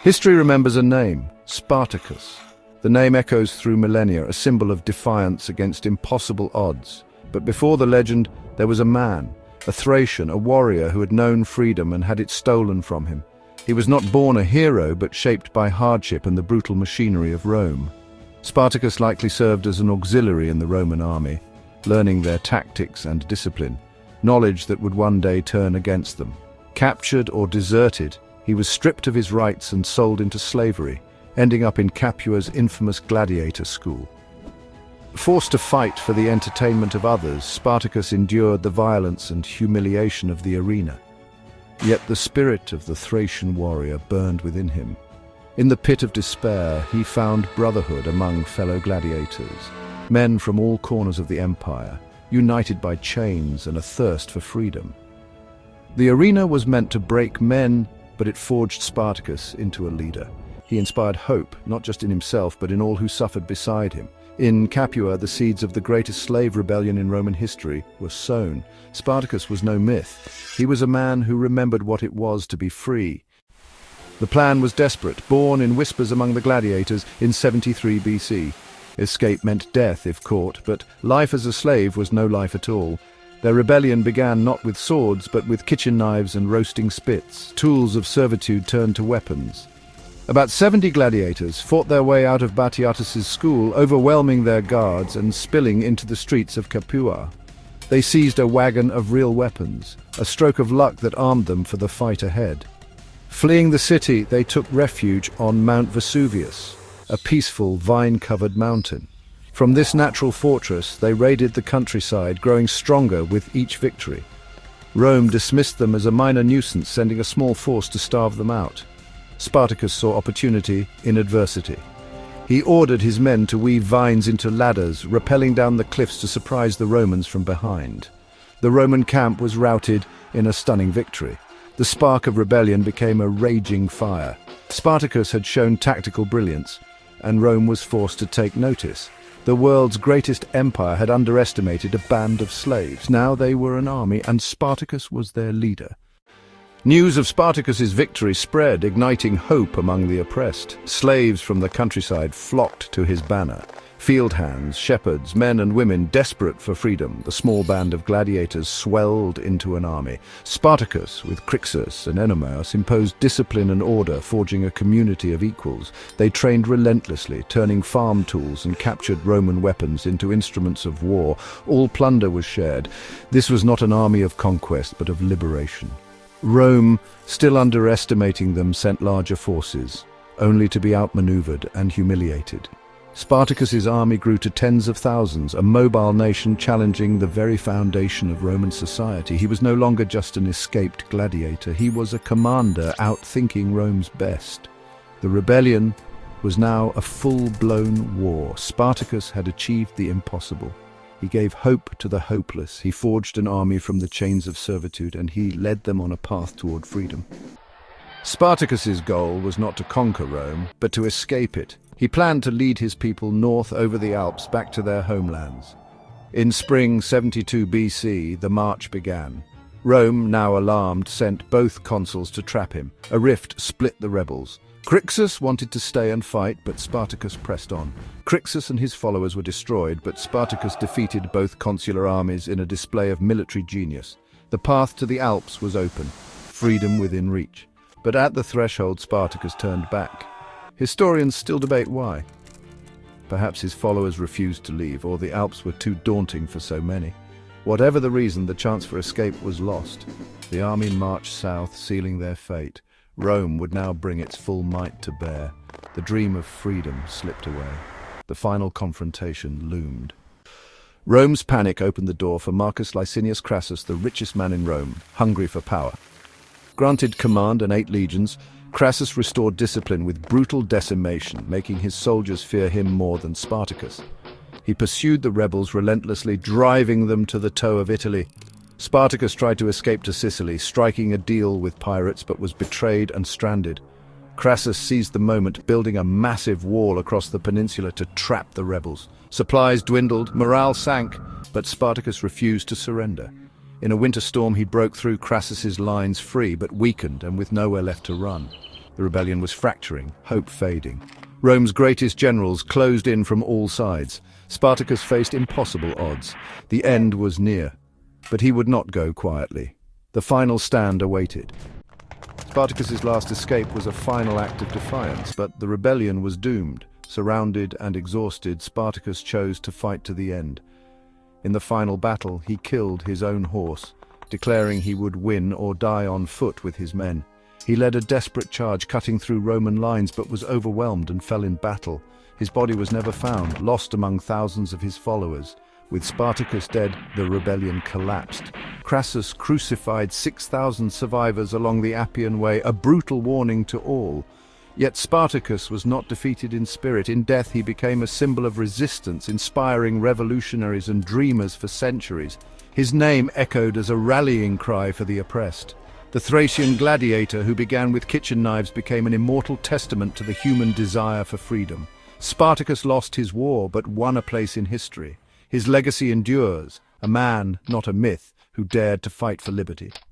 History remembers a name, Spartacus. The name echoes through millennia, a symbol of defiance against impossible odds. But before the legend, there was a man, a Thracian, a warrior who had known freedom and had it stolen from him. He was not born a hero, but shaped by hardship and the brutal machinery of Rome. Spartacus likely served as an auxiliary in the Roman army, learning their tactics and discipline, knowledge that would one day turn against them. Captured or deserted, he was stripped of his rights and sold into slavery, ending up in Capua's infamous Gladiator school. Forced to fight for the entertainment of others, Spartacus endured the violence and humiliation of the arena. Yet the spirit of the Thracian warrior burned within him. In the pit of despair, he found brotherhood among fellow gladiators, men from all corners of the empire, united by chains and a thirst for freedom. The arena was meant to break men, but it forged Spartacus into a leader. He inspired hope, not just in himself, but in all who suffered beside him. In Capua, the seeds of the greatest slave rebellion in Roman history were sown. Spartacus was no myth. He was a man who remembered what it was to be free. The plan was desperate, born in whispers among the gladiators in 73 BC. Escape meant death if caught, but life as a slave was no life at all. Their rebellion began not with swords, but with kitchen knives and roasting spits, tools of servitude turned to weapons. About 70 gladiators fought their way out of Batiatus's school, overwhelming their guards and spilling into the streets of Capua. They seized a wagon of real weapons, a stroke of luck that armed them for the fight ahead. Fleeing the city, they took refuge on Mount Vesuvius, a peaceful, vine-covered mountain. From this natural fortress, they raided the countryside, growing stronger with each victory. Rome dismissed them as a minor nuisance, sending a small force to starve them out. Spartacus saw opportunity in adversity. He ordered his men to weave vines into ladders, rappelling down the cliffs to surprise the Romans from behind. The Roman camp was routed in a stunning victory. The spark of rebellion became a raging fire. Spartacus had shown tactical brilliance, and Rome was forced to take notice. The world's greatest empire had underestimated a band of slaves. Now they were an army, and Spartacus was their leader. News of Spartacus's victory spread, igniting hope among the oppressed. Slaves from the countryside flocked to his banner. Field hands, shepherds, men and women desperate for freedom, the small band of gladiators swelled into an army. Spartacus, with Crassus and Ennomaus, imposed discipline and order, forging a community of equals. They trained relentlessly, turning farm tools and captured Roman weapons into instruments of war. All plunder was shared. This was not an army of conquest, but of liberation. Rome, still underestimating them, sent larger forces, only to be outmaneuvered and humiliated. Spartacus's army grew to tens of thousands, a mobile nation challenging the very foundation of Roman society. He was no longer just an escaped gladiator. He was a commander outthinking Rome's best. The rebellion was now a full-blown war. Spartacus had achieved the impossible. He gave hope to the hopeless. He forged an army from the chains of servitude, and he led them on a path toward freedom. Spartacus's goal was not to conquer Rome, but to escape it. He planned to lead his people north over the Alps back to their homelands. In spring 72 BC, the march began. Rome, now alarmed, sent both consuls to trap him. A rift split the rebels. Crassus wanted to stay and fight, but Spartacus pressed on. Crassus and his followers were destroyed, but Spartacus defeated both consular armies in a display of military genius. The path to the Alps was open, freedom within reach. But at the threshold, Spartacus turned back. Historians still debate why. Perhaps his followers refused to leave, or the Alps were too daunting for so many. Whatever the reason, the chance for escape was lost. The army marched south, sealing their fate. Rome would now bring its full might to bear. The dream of freedom slipped away. The final confrontation loomed. Rome's panic opened the door for Marcus Licinius Crassus, the richest man in Rome, hungry for power. Granted command and 8 legions, Crassus restored discipline with brutal decimation, making his soldiers fear him more than Spartacus. He pursued the rebels relentlessly, driving them to the toe of Italy. Spartacus tried to escape to Sicily, striking a deal with pirates, but was betrayed and stranded. Crassus seized the moment, building a massive wall across the peninsula to trap the rebels. Supplies dwindled, morale sank, but Spartacus refused to surrender. In a winter storm, he broke through Crassus's lines free, but weakened and with nowhere left to run. The rebellion was fracturing, hope fading. Rome's greatest generals closed in from all sides. Spartacus faced impossible odds. The end was near. But he would not go quietly. The final stand awaited. Spartacus's last escape was a final act of defiance, but the rebellion was doomed. Surrounded and exhausted, Spartacus chose to fight to the end. In the final battle, he killed his own horse, declaring he would win or die on foot with his men. He led a desperate charge, cutting through Roman lines, but was overwhelmed and fell in battle. His body was never found, lost among thousands of his followers. With Spartacus dead, the rebellion collapsed. Crassus crucified 6,000 survivors along the Appian Way, a brutal warning to all. Yet Spartacus was not defeated in spirit. In death, he became a symbol of resistance, inspiring revolutionaries and dreamers for centuries. His name echoed as a rallying cry for the oppressed. The Thracian gladiator, who began with kitchen knives, became an immortal testament to the human desire for freedom. Spartacus lost his war, but won a place in history. His legacy endures, a man, not a myth, who dared to fight for liberty.